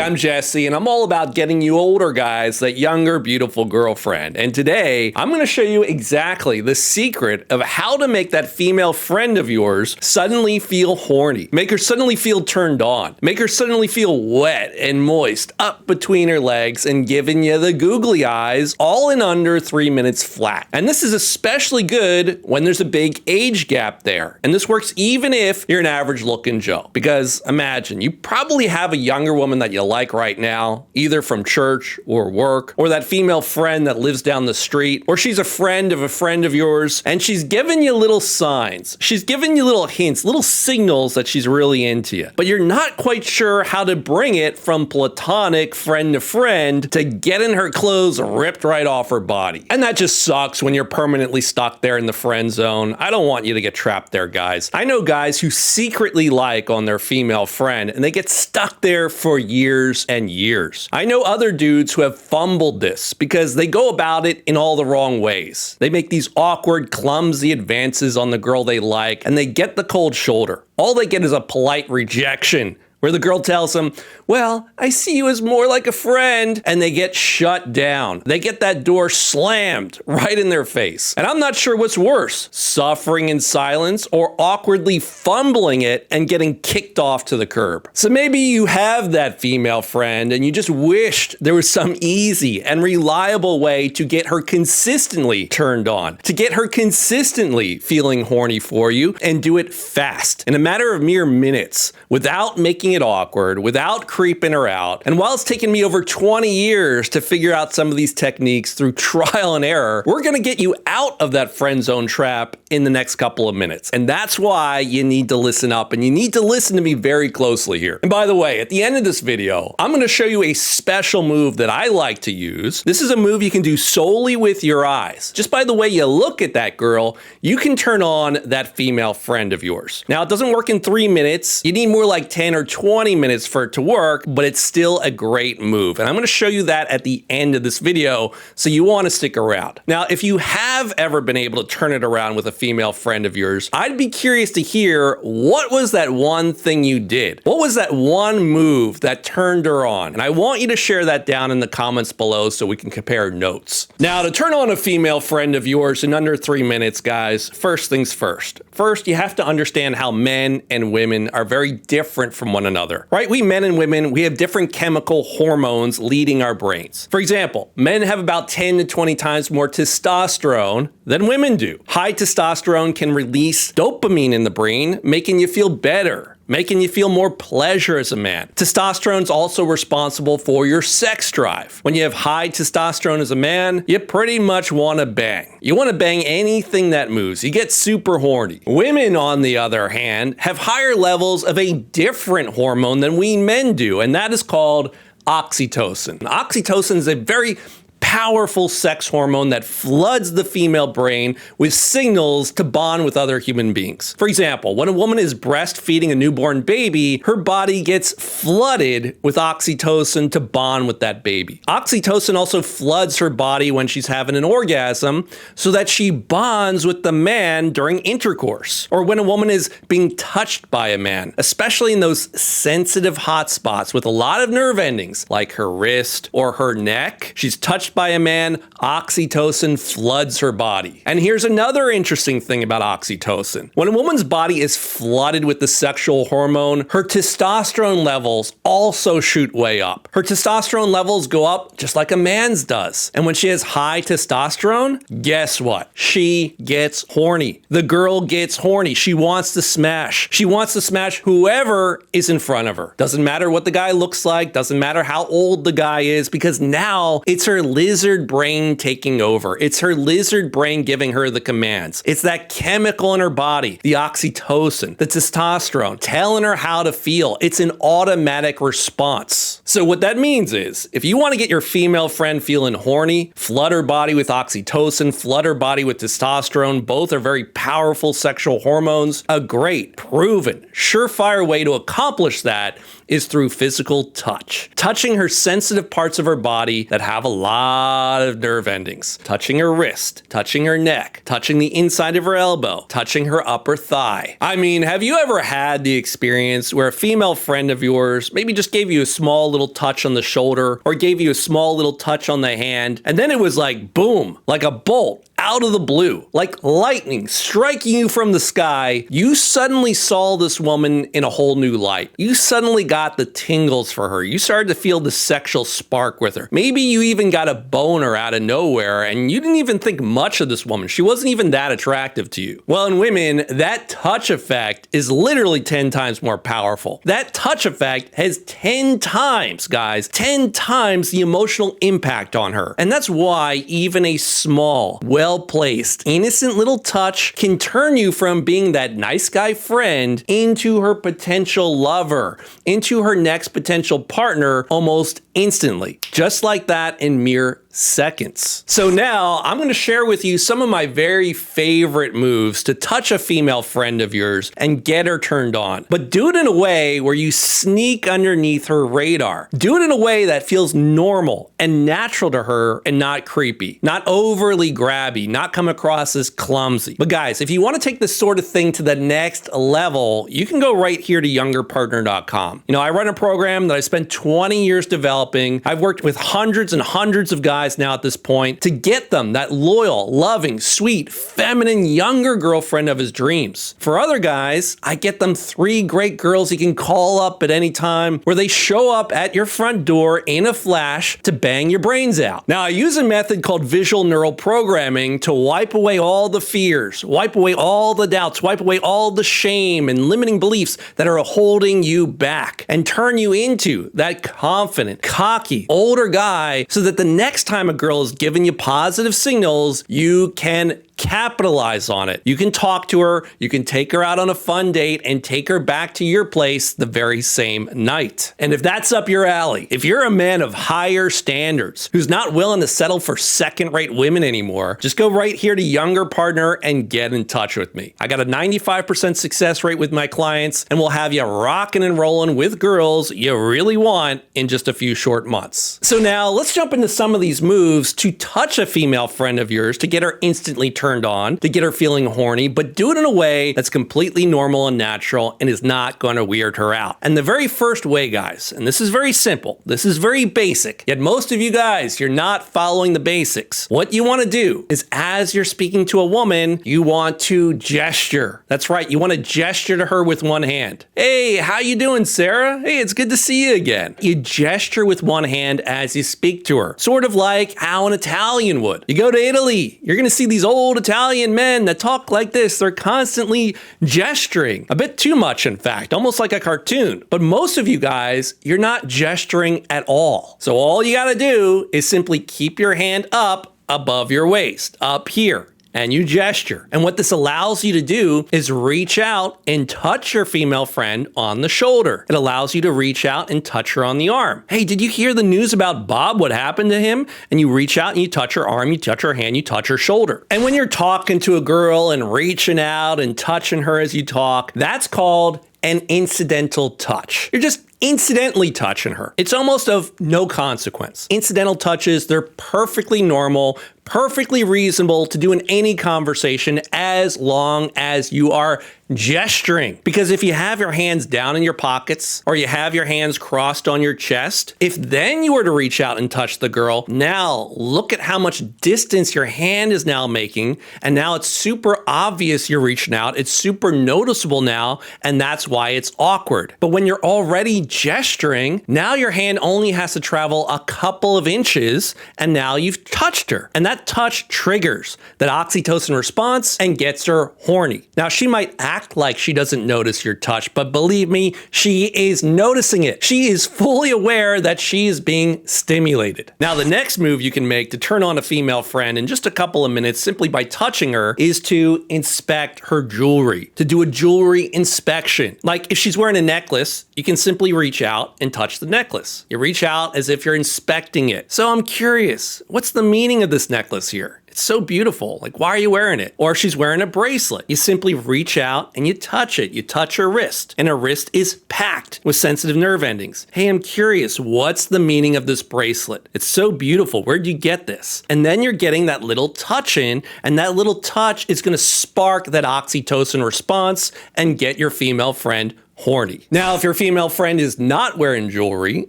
I'm Jesse, and I'm all about getting you older guys that younger, beautiful girlfriend. And today, I'm going to show you exactly the secret of how to make that female friend of yours suddenly feel horny. Make her suddenly feel turned on. Make her suddenly feel wet and moist up between her legs and giving you the googly eyes all in under 3 minutes flat. And this is especially good when there's a big age gap there. And this works even if you're an average looking Joe. Because imagine, you probably have a younger woman that you like right now, either from church or work, or that female friend that lives down the street, or she's a friend of yours, and she's giving you little signs. She's giving you little hints, little signals that she's really into you. But you're not quite sure how to bring it from platonic friend to friend to getting her clothes ripped right off her body. And that just sucks when you're permanently stuck there in the friend zone. I don't want you to get trapped there, guys. I know guys who secretly like on their female friend, and they get stuck there for years and years. I know other dudes who have fumbled this because they go about it in all the wrong ways. They make these awkward, clumsy advances on the girl they like, and they get the cold shoulder. All they get is a polite rejection, where the girl tells them, well, I see you as more like a friend, and they get shut down. They get that door slammed right in their face. And I'm not sure what's worse, suffering in silence or awkwardly fumbling it and getting kicked off to the curb. So maybe you have that female friend and you just wished there was some easy and reliable way to get her consistently turned on, to get her consistently feeling horny for you, and do it fast, in a matter of mere minutes, without making it awkward, without creeping her out. And while it's taken me over 20 years to figure out some of these techniques through trial and error, we're gonna get you out of that friend zone trap in the next couple of minutes. And that's why you need to listen up, and you need to listen to me very closely here. And by the way, at the end of this video, I'm gonna show you a special move that I like to use. This is a move you can do solely with your eyes. Just by the way you look at that girl, you can turn on that female friend of yours. Now, it doesn't work in 3 minutes. You need more like 10 or 20 minutes for it to work, but it's still a great move. And I'm gonna show you that at the end of this video, so you wanna stick around. Now, if you have ever been able to turn it around with a female friend of yours, I'd be curious to hear, what was that one thing you did? What was that one move that turned her on? And I want you to share that down in the comments below so we can compare notes. Now, to turn on a female friend of yours in under 3 minutes, guys, first things first. First, you have to understand how men and women are very different from one another, right? We men and women, we have different chemical hormones leading our brains. For example, men have about 10 to 20 times more testosterone than women do. High testosterone can release dopamine in the brain, making you feel better, making you feel more pleasure as a man. Testosterone's also responsible for your sex drive. When you have high testosterone as a man, you pretty much want to bang. You want to bang anything that moves. You get super horny. Women, on the other hand, have higher levels of a different hormone than we men do, and that is called oxytocin. Oxytocin is a very powerful sex hormone that floods the female brain with signals to bond with other human beings. For example, when a woman is breastfeeding a newborn baby, her body gets flooded with oxytocin to bond with that baby. Oxytocin also floods her body when she's having an orgasm so that she bonds with the man during intercourse, or when a woman is being touched by a man, especially in those sensitive hot spots with a lot of nerve endings like her wrist or her neck. She's touched by a man, oxytocin floods her body. And here's another interesting thing about oxytocin. When a woman's body is flooded with the sexual hormone, her testosterone levels also shoot way up. Her testosterone levels go up just like a man's does. And when she has high testosterone, guess what? She gets horny. The girl gets horny. She wants to smash. She wants to smash whoever is in front of her. Doesn't matter what the guy looks like, doesn't matter how old the guy is, because now it's her lizard brain taking over. It's her lizard brain giving her the commands. It's that chemical in her body, the oxytocin, the testosterone, telling her how to feel. It's an automatic response. So what that means is, if you want to get your female friend feeling horny, flood her body with oxytocin, flood her body with testosterone. Both are very powerful sexual hormones. A great, proven, surefire way to accomplish that is through physical touch. Touching her sensitive parts of her body that have a lot of nerve endings. Touching her wrist, touching her neck, touching the inside of her elbow, touching her upper thigh. I mean, have you ever had the experience where a female friend of yours maybe just gave you a small little touch on the shoulder or gave you a small little touch on the hand, and then it was like boom, like a bolt out of the blue, like lightning striking you from the sky? You suddenly saw this woman in a whole new light. You suddenly got the tingles for her. You started to feel the sexual spark with her. Maybe you even got a boner out of nowhere and you didn't even think much of this woman. She wasn't even that attractive to you. Well, in women, that touch effect is literally 10 times more powerful. That touch effect has 10 times, guys, 10 times the emotional impact on her. And that's why even a small, well-placed, innocent little touch can turn you from being that nice guy friend into her potential lover, into her next potential partner almost instantly. Just like that in mere seconds. So now I'm going to share with you some of my very favorite moves to touch a female friend of yours and get her turned on. But do it in a way where you sneak underneath her radar. Do it in a way that feels normal and natural to her and not creepy, not overly grabby, not come across as clumsy. But guys, if you want to take this sort of thing to the next level, you can go right here to youngerpartner.com. You know, I run a program that I spent 20 years developing. I've worked with hundreds and hundreds of guys now at this point to get them that loyal, loving, sweet, feminine, younger girlfriend of his dreams. For other guys, I get them 3 great girls you can call up at any time where they show up at your front door in a flash to bang your brains out. Now, I use a method called visual neural programming to wipe away all the fears, wipe away all the doubts, wipe away all the shame and limiting beliefs that are holding you back and turn you into that confident, cocky, older guy so that the next time a girl is giving you positive signals, you can capitalize on it. You can talk to her, you can take her out on a fun date and take her back to your place the very same night. And if that's up your alley, if you're a man of higher standards who's not willing to settle for second-rate women anymore, just go right here to Younger Partner and get in touch with me. I got a 95% success rate with my clients, and we'll have you rocking and rolling with girls you really want in just a few short months. So now let's jump into some of these moves to touch a female friend of yours to get her instantly turned on, to get her feeling horny, but do it in a way that's completely normal and natural and is not going to weird her out. And the very first way, guys, and this is very simple, this is very basic, yet most of you guys, you're not following the basics. What you want to do is as you're speaking to a woman, you want to gesture. That's right, you want to gesture to her with one hand. Hey, how you doing, Sarah? Hey, it's good to see you again. You gesture with one hand as you speak to her, sort of like how an Italian would. You go to Italy, you're going to see these old Italian men that talk like this. They're constantly gesturing, a bit too much, in fact, almost like a cartoon. But most of you guys, you're not gesturing at all. So all you got to do is simply keep your hand up above your waist, up here, and you gesture. And what this allows you to do is reach out and touch your female friend on the shoulder. It allows you to reach out and touch her on the arm. Hey, did you hear the news about Bob? What happened to him? And you reach out and you touch her arm, you touch her hand, you touch her shoulder. And when you're talking to a girl and reaching out and touching her as you talk, that's called an incidental touch. You're just incidentally touching her. It's almost of no consequence. Incidental touches, they're perfectly normal, perfectly reasonable to do in any conversation as long as you are gesturing. Because if you have your hands down in your pockets or you have your hands crossed on your chest, if then you were to reach out and touch the girl, now look at how much distance your hand is now making. And now it's super obvious you're reaching out. It's super noticeable now. And that's why it's awkward. But when you're already gesturing, now your hand only has to travel a couple of inches and now you've touched her. And that touch triggers that oxytocin response and gets her horny. Now she might act like she doesn't notice your touch, but believe me, she is noticing it. She is fully aware that she is being stimulated. Now the next move you can make to turn on a female friend in just a couple of minutes simply by touching her is to inspect her jewelry, to do a jewelry inspection. Like if she's wearing a necklace, you can simply reach out and touch the necklace. You reach out as if you're inspecting it. So I'm curious, what's the meaning of this necklace here? It's so beautiful. Like, why are you wearing it? Or she's wearing a bracelet. You simply reach out and you touch it. You touch her wrist, and her wrist is packed with sensitive nerve endings. Hey, I'm curious, what's the meaning of this bracelet? It's so beautiful. Where'd you get this? And then you're getting that little touch in, and that little touch is going to spark that oxytocin response and get your female friend horny. Now, if your female friend is not wearing jewelry,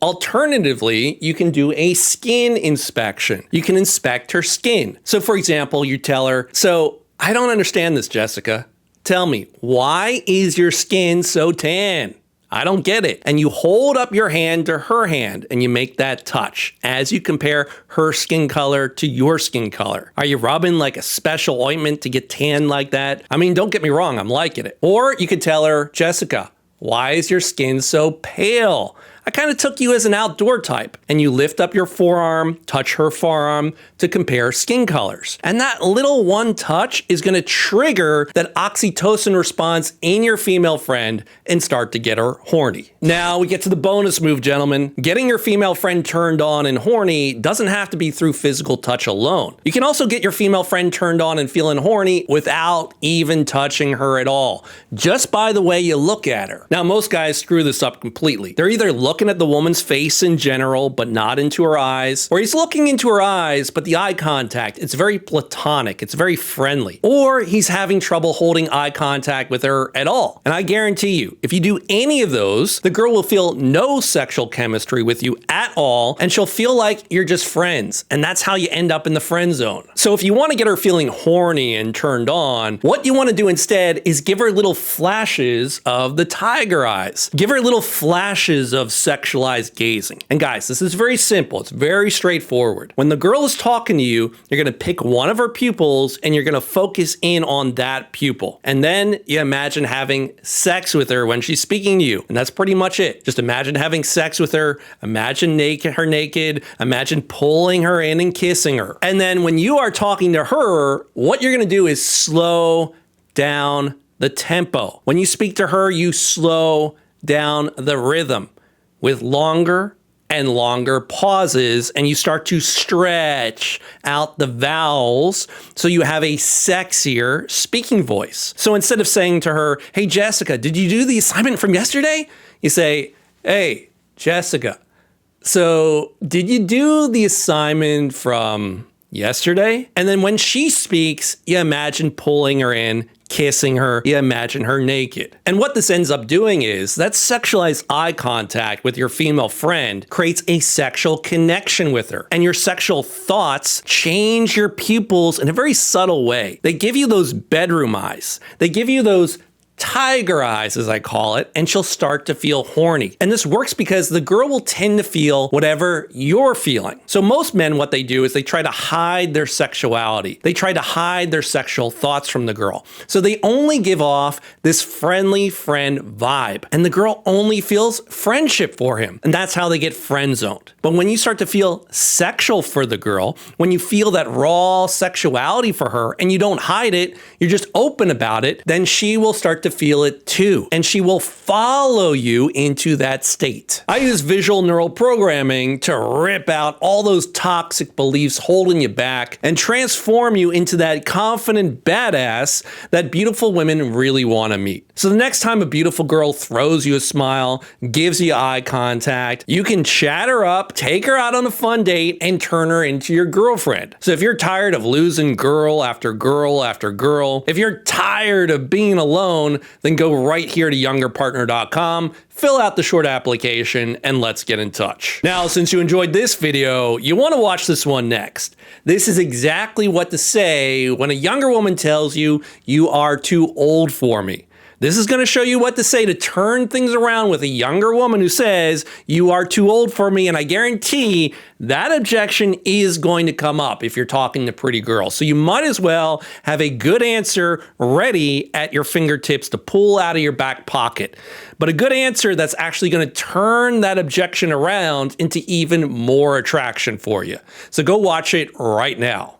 alternatively, you can do a skin inspection. You can inspect her skin. So for example, you tell her, so I don't understand this, Jessica. Tell me, why is your skin so tan? I don't get it. And you hold up your hand to her hand and you make that touch as you compare her skin color to your skin color. Are you rubbing like a special ointment to get tan like that? I mean, don't get me wrong, I'm liking it. Or you could tell her, Jessica, why is your skin so pale? I kind of took you as an outdoor type. And you lift up your forearm, touch her forearm to compare skin colors. And that little one touch is going to trigger that oxytocin response in your female friend and start to get her horny. Now we get to the bonus move, gentlemen. Getting your female friend turned on and horny doesn't have to be through physical touch alone. You can also get your female friend turned on and feeling horny without even touching her at all, just by the way you look at her. Now, most guys screw this up completely. They're either looking at the woman's face in general, but not into her eyes, or he's looking into her eyes, but the eye contact, it's very platonic, it's very friendly, or he's having trouble holding eye contact with her at all. And I guarantee you, if you do any of those, the girl will feel no sexual chemistry with you at all, and she'll feel like you're just friends, and that's how you end up in the friend zone. So if you want to get her feeling horny and turned on, what you want to do instead is give her little flashes of the tiger eyes. Give her little flashes of sexualized gazing. And guys, this is very simple. It's very straightforward. When the girl is talking to you, you're going to pick one of her pupils and you're going to focus in on that pupil. And then you imagine having sex with her when she's speaking to you. And that's pretty much it. Just imagine having sex with her. Imagine her naked. Imagine pulling her in and kissing her. And then when you are talking to her, what you're going to do is slow down the tempo. When you speak to her, you slow down the rhythm with longer and longer pauses, and you start to stretch out the vowels so you have a sexier speaking voice. So instead of saying to her, hey, Jessica, did you do the assignment from yesterday? You say, hey, Jessica, so did you do the assignment from yesterday? And then when she speaks, you imagine pulling her in, kissing her, you imagine her naked. And what this ends up doing is that sexualized eye contact with your female friend creates a sexual connection with her. And your sexual thoughts change your pupils in a very subtle way. They give you those bedroom eyes. They give you those tiger eyes, as I call it, and she'll start to feel horny. And this works because the girl will tend to feel whatever you're feeling. So most men, what they do is they try to hide their sexuality. They try to hide their sexual thoughts from the girl. So they only give off this friendly friend vibe, and the girl only feels friendship for him. And that's how they get friend zoned. But when you start to feel sexual for the girl, when you feel that raw sexuality for her and you don't hide it, you're just open about it, then she will start to feel it too. And she will follow you into that state. I use visual neural programming to rip out all those toxic beliefs holding you back and transform you into that confident badass that beautiful women really want to meet. So the next time a beautiful girl throws you a smile, gives you eye contact, you can chat her up, take her out on a fun date, and turn her into your girlfriend. So if you're tired of losing girl after girl after girl, if you're tired of being alone, then go right here to youngerpartner.com, fill out the short application, and let's get in touch. Now, since you enjoyed this video, you want to watch this one next. This is exactly what to say when a younger woman tells you, you are too old for me. This is going to show you what to say to turn things around with a younger woman who says, you are too old for me, and I guarantee that objection is going to come up if you're talking to pretty girls. So you might as well have a good answer ready at your fingertips to pull out of your back pocket. But a good answer that's actually going to turn that objection around into even more attraction for you. So go watch it right now.